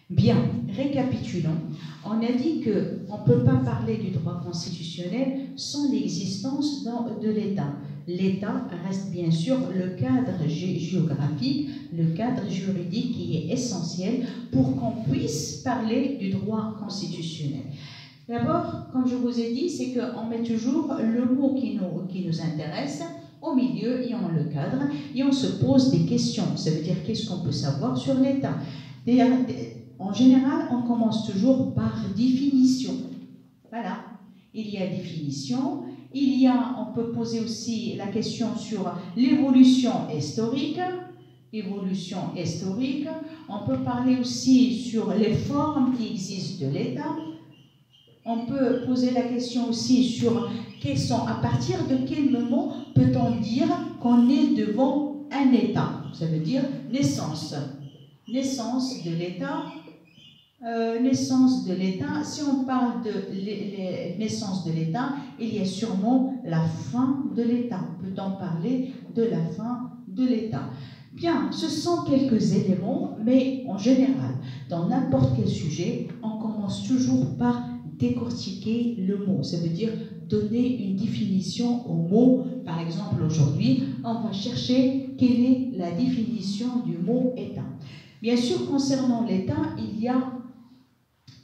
Bien, récapitulons. On a dit qu'on ne peut pas parler du droit constitutionnel sans l'existence de l'État. L'État reste bien sûr le cadre géographique, le cadre juridique qui est essentiel pour qu'on puisse parler du droit constitutionnel. D'abord, comme je vous ai dit, c'est qu'on met toujours le mot qui nous intéresse au milieu et on le cadre et on se pose des questions. Ça veut dire qu'est-ce qu'on peut savoir sur l'État. En général, on commence toujours par définition. Voilà, il y a définition. On peut poser aussi la question sur l'évolution historique. On peut parler aussi sur les formes qui existent de l'État. On peut poser la question aussi sur à partir de quel moment peut-on dire qu'on est devant un État. Ça veut dire naissance. Naissance de l'État. Si on parle de naissance de l'État, il y a sûrement la fin de l'État. Peut-on parler de la fin de l'État? Bien, ce sont quelques éléments, mais en général, dans n'importe quel sujet, on commence toujours par décortiquer le mot. Ça veut dire donner une définition au mot. Par exemple, aujourd'hui, on va chercher quelle est la définition du mot État. Bien sûr, concernant l'État, il y a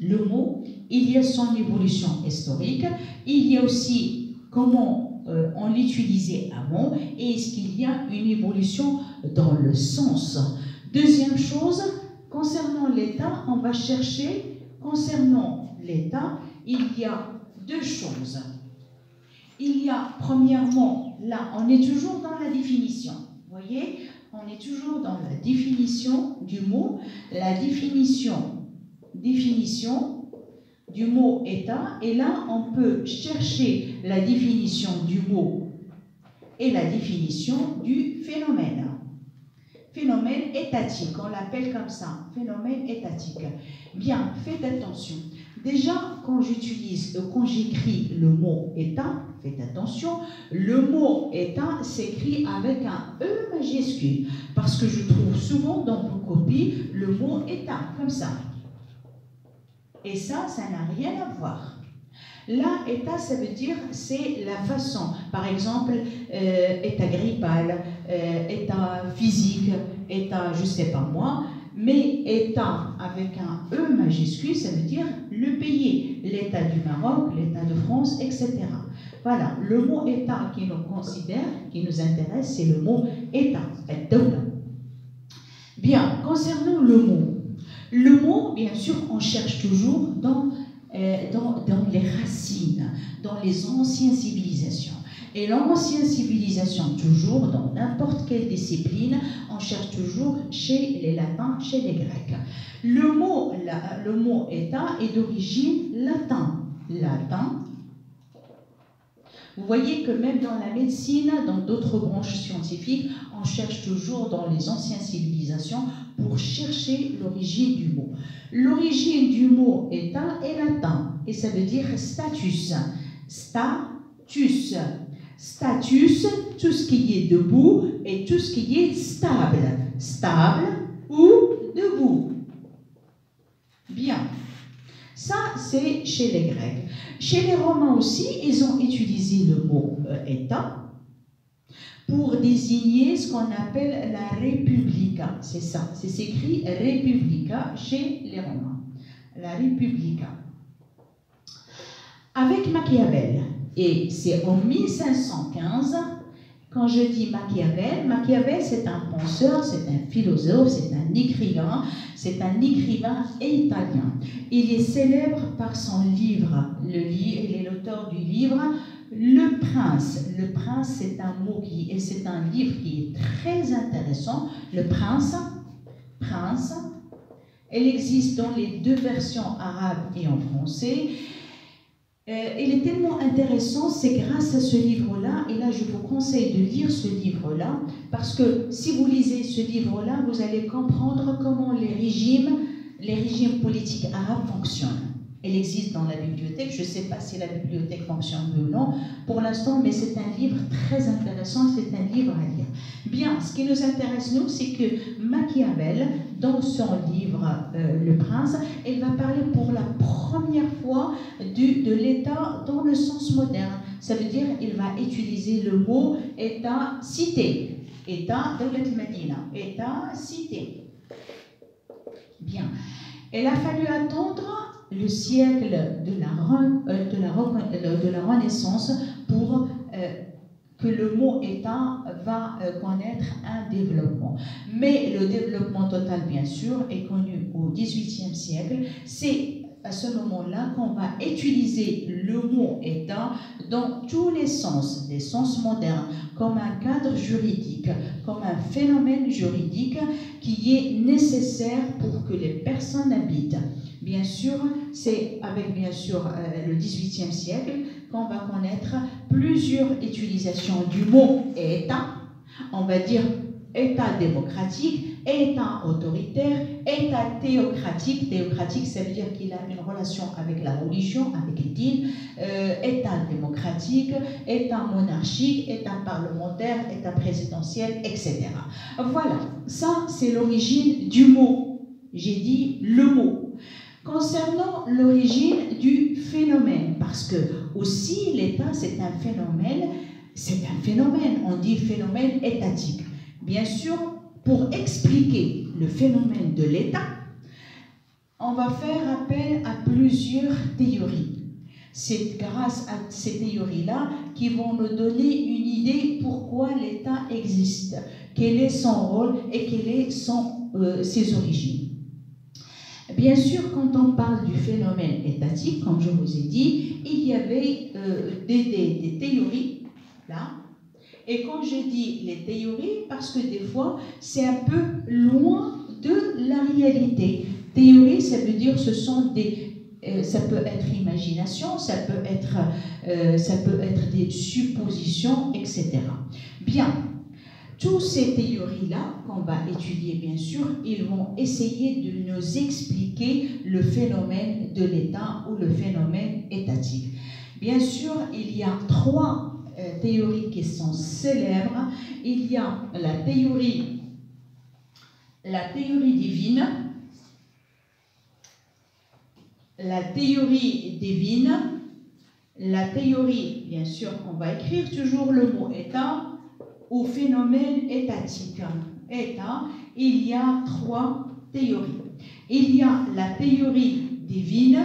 le mot, il y a son évolution historique, il y a aussi comment on l'utilisait avant et est-ce qu'il y a une évolution dans le sens. Deuxième chose, concernant l'État, on va chercher, concernant l'État, il y a deux choses. Il y a premièrement, là, on est toujours dans la définition, vous voyez, on est toujours dans la définition du mot, la définition du mot État, et là on peut chercher la définition du mot et la définition du phénomène. Phénomène étatique, on l'appelle comme ça, phénomène étatique. Bien, faites attention. Déjà, quand j'écris le mot État, faites attention, le mot État s'écrit avec un E majuscule, parce que je trouve souvent dans vos copies le mot État, comme ça. Et ça n'a rien à voir. Là, État, ça veut dire, c'est la façon. Par exemple, État grippal, État physique, État, je ne sais pas moi, mais État avec un E majuscule, ça veut dire le pays. L'État du Maroc, l'État de France, etc. Voilà, le mot État qui nous considère, qui nous intéresse, c'est le mot État, ad-dawla. Bien, concernant le mot, bien sûr, on cherche toujours dans les racines, dans les anciennes civilisations. Et l'ancienne civilisation, toujours, dans n'importe quelle discipline, on cherche toujours chez les latins, chez les grecs. Le mot État est d'origine latin. Vous voyez que même dans la médecine, dans d'autres branches scientifiques, on cherche toujours dans les anciennes civilisations pour chercher l'origine du mot. L'origine du mot État est latin et ça veut dire status. Status, tout ce qui est debout et tout ce qui est stable. Stable ou debout. Bien. Ça, c'est chez les Grecs. Chez les Romains aussi, ils ont utilisé le mot État pour désigner ce qu'on appelle la Republica. C'est ça, c'est écrit Republica chez les Romains. La Republica. Avec Machiavel, et c'est en 1515, quand je dis Machiavel, c'est un penseur, c'est un philosophe, c'est un écrivain italien. Il est célèbre par son livre, il est l'auteur du livre Le Prince. Le Prince, c'est un livre qui est très intéressant. Le Prince, elle existe dans les deux versions arabes et en français. Il est tellement intéressant, c'est grâce à ce livre-là, et là je vous conseille de lire ce livre-là, parce que si vous lisez ce livre-là, vous allez comprendre comment les régimes politiques arabes fonctionnent. Elle existe dans la bibliothèque, je ne sais pas si la bibliothèque fonctionne ou non pour l'instant, mais c'est un livre très intéressant, c'est un livre à lire. Bien, ce qui nous intéresse nous, c'est que Machiavel, dans son livre Le Prince, choix de l'État dans le sens moderne. Ça veut dire qu'il va utiliser le mot État cité. État de Medina. État cité. Bien. Il a fallu attendre le siècle de la Renaissance pour que le mot État va connaître un développement. Mais le développement total, bien sûr, est connu au XVIIIe siècle. C'est à ce moment-là qu'on va utiliser le mot État dans tous les sens modernes, comme un cadre juridique, comme un phénomène juridique qui est nécessaire pour que les personnes habitent. Bien sûr, c'est avec le XVIIIe siècle qu'on va connaître plusieurs utilisations du mot État. On va dire État démocratique, État autoritaire, État théocratique. Théocratique, ça veut dire qu'il a une relation avec la religion, avec le dîme. État démocratique, État monarchique, État parlementaire, État présidentiel, etc. Voilà, ça c'est l'origine du mot. J'ai dit le mot. Concernant l'origine du phénomène, parce que aussi l'État c'est un phénomène, on dit phénomène étatique. Bien sûr, pour expliquer le phénomène de l'État, on va faire appel à plusieurs théories. C'est grâce à ces théories-là qui vont nous donner une idée pourquoi l'État existe, quel est son rôle et quelles sont ses origines. Bien sûr, quand on parle du phénomène étatique, comme je vous ai dit, il y avait des théories là. Et quand je dis les théories, parce que des fois, c'est un peu loin de la réalité. Théorie, ça veut dire ce sont ça peut être imagination, ça peut être des suppositions, etc. Bien. Toutes ces théories-là, qu'on va étudier bien sûr, ils vont essayer de nous expliquer le phénomène de l'État ou le phénomène étatique. Bien sûr, il y a trois théories qui sont célèbres. Il y a la théorie divine, la théorie, bien sûr, on va écrire toujours le mot État, au phénomène étatique. État, il y a trois théories. Il y a la théorie divine,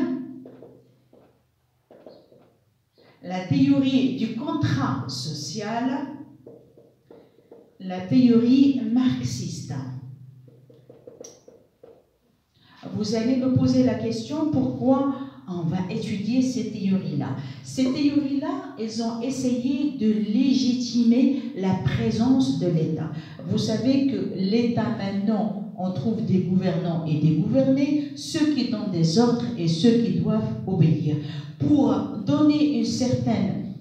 la théorie du contrat social, la théorie marxiste. Vous allez me poser la question, pourquoi on va étudier ces théories-là. Ces théories-là, elles ont essayé de légitimer la présence de l'État. Vous savez que l'État, maintenant, on trouve des gouvernants et des gouvernés, ceux qui donnent des ordres et ceux qui doivent obéir. Pour donner une certaine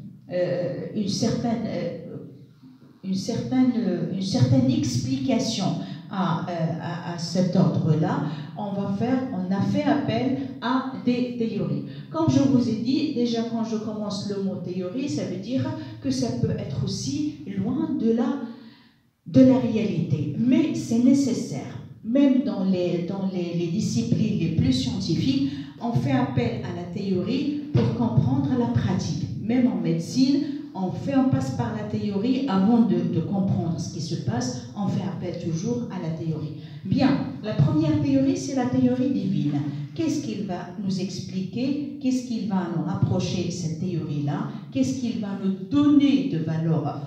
explication à cet ordre-là, on a fait appel à des théories. Comme je vous ai dit, déjà quand je commence le mot théorie, ça veut dire que ça peut être aussi loin de la réalité. Mais c'est nécessaire. Même dans les disciplines les plus scientifiques, on fait appel à la théorie pour comprendre la pratique. Même en médecine, on passe par la théorie avant de comprendre ce qui se passe, on fait appel toujours à la théorie. Bien, la première théorie, c'est la théorie divine. Qu'est-ce qu'il va nous expliquer? Qu'est-ce qu'il va nous rapprocher, cette théorie-là? Qu'est-ce qu'il va nous donner de valeur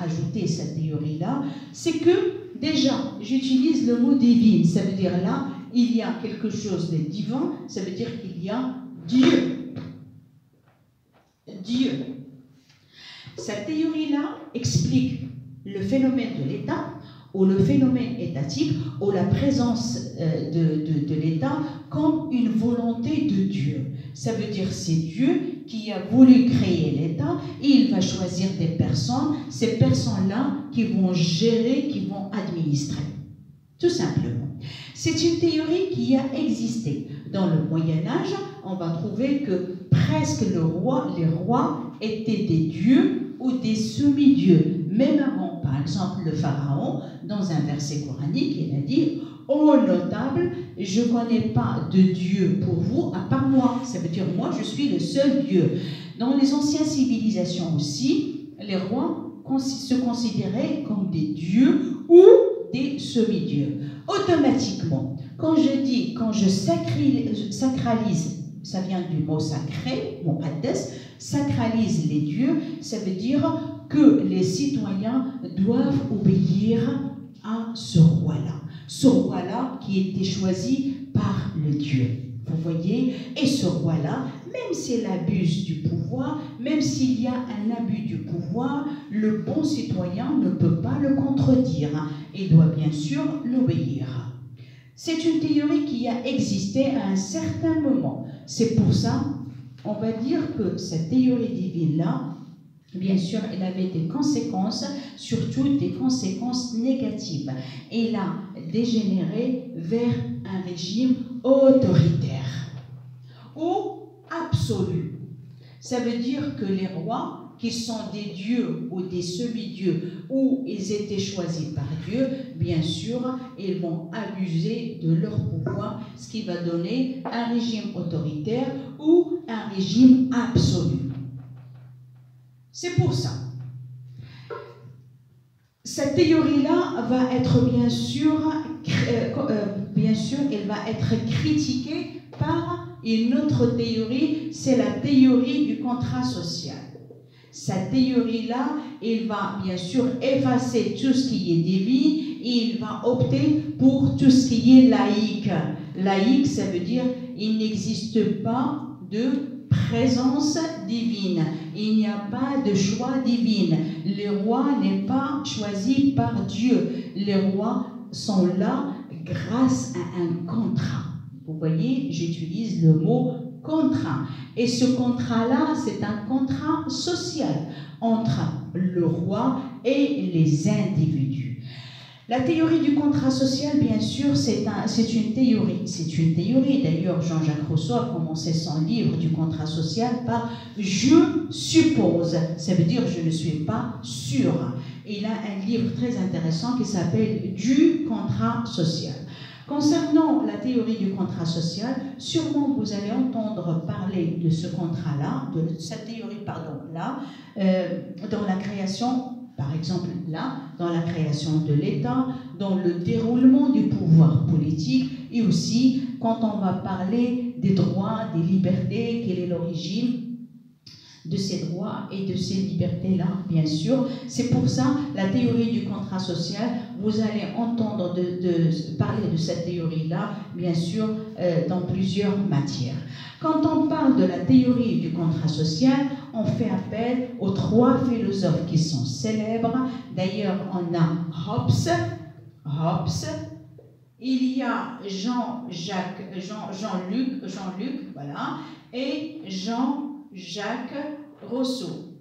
ajoutée, cette théorie-là? C'est que, déjà, j'utilise le mot divine, ça veut dire là, il y a quelque chose de divin, ça veut dire qu'il y a Dieu. Dieu. Cette théorie-là explique le phénomène de l'État, ou le phénomène étatique, ou la présence de l'État comme une volonté de Dieu. Ça veut dire que c'est Dieu qui a voulu créer l'État et il va choisir des personnes, ces personnes-là qui vont gérer, qui vont administrer. Tout simplement. C'est une théorie qui a existé. Dans le Moyen-Âge, on va trouver que presque les rois étaient des dieux ou des semi-dieux. Même avant, par exemple, le pharaon, dans un verset coranique, il a dit ô notable, je ne connais pas de Dieu pour vous à part moi. Ça veut dire, moi, je suis le seul Dieu. Dans les anciennes civilisations aussi, les rois se considéraient comme des dieux ou des semi-dieux. Automatiquement, quand je sacralise, ça vient du mot sacré, mot muqaddas, sacralise les dieux, ça veut dire que les citoyens doivent obéir à ce roi-là qui était choisi par le Dieu. Vous voyez, et ce roi-là, même s'il abuse du pouvoir, même s'il y a un abus du pouvoir, le bon citoyen ne peut pas le contredire. Il doit bien sûr l'obéir. C'est une théorie qui a existé à un certain moment. C'est pour ça, on va dire que cette théorie divine-là, bien sûr, elle avait des conséquences, surtout des conséquences négatives. Elle a dégénéré vers un régime autoritaire ou absolu. Ça veut dire que les rois, qui sont des dieux ou des semi-dieux, ou ils étaient choisis par Dieu, bien sûr, ils vont abuser de leur pouvoir, ce qui va donner un régime autoritaire ou un régime absolu. C'est pour ça. Cette théorie-là va être bien sûr, elle va être critiquée par une autre théorie, c'est la théorie du contrat social. Cette théorie-là, il va bien sûr effacer tout ce qui est divin et il va opter pour tout ce qui est laïque. Laïque, ça veut dire il n'existe pas de présence divine. Il n'y a pas de choix divin. Le roi n'est pas choisi par Dieu. Les rois sont là grâce à un contrat. Vous voyez, j'utilise le mot contrat. Et ce contrat-là, c'est un contrat social entre le roi et les individus. La théorie du contrat social, bien sûr, c'est une théorie. C'est une théorie. D'ailleurs, Jean-Jacques Rousseau a commencé son livre du contrat social par « je suppose ». Ça veut dire « je ne suis pas sûr ». Il a un livre très intéressant qui s'appelle « Du contrat social ». Concernant la théorie du contrat social, sûrement vous allez entendre parler de ce contrat-là, de cette théorie, pardon-là, dans la création, par exemple là, dans la création de l'État, dans le déroulement du pouvoir politique et aussi quand on va parler des droits, des libertés, quelle est l'origine de ces droits et de ces libertés-là, bien sûr. C'est pour ça, la théorie du contrat social, vous allez entendre parler de cette théorie-là, bien sûr, dans plusieurs matières. Quand on parle de la théorie du contrat social, on fait appel aux trois philosophes qui sont célèbres. D'ailleurs, on a Hobbes, il y a Jean-Luc, voilà, et Jean-Jacques Rousseau.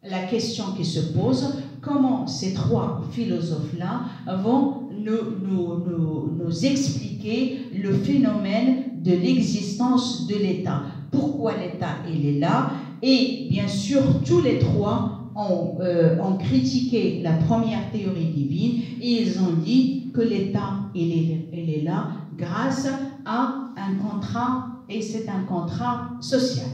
La question qui se pose, comment ces trois philosophes-là vont nous expliquer le phénomène de l'existence de l'État. Pourquoi l'État il est là? Et bien sûr, tous les trois ont critiqué la première théorie divine et ils ont dit que l'État il est là grâce à un contrat, et c'est un contrat social.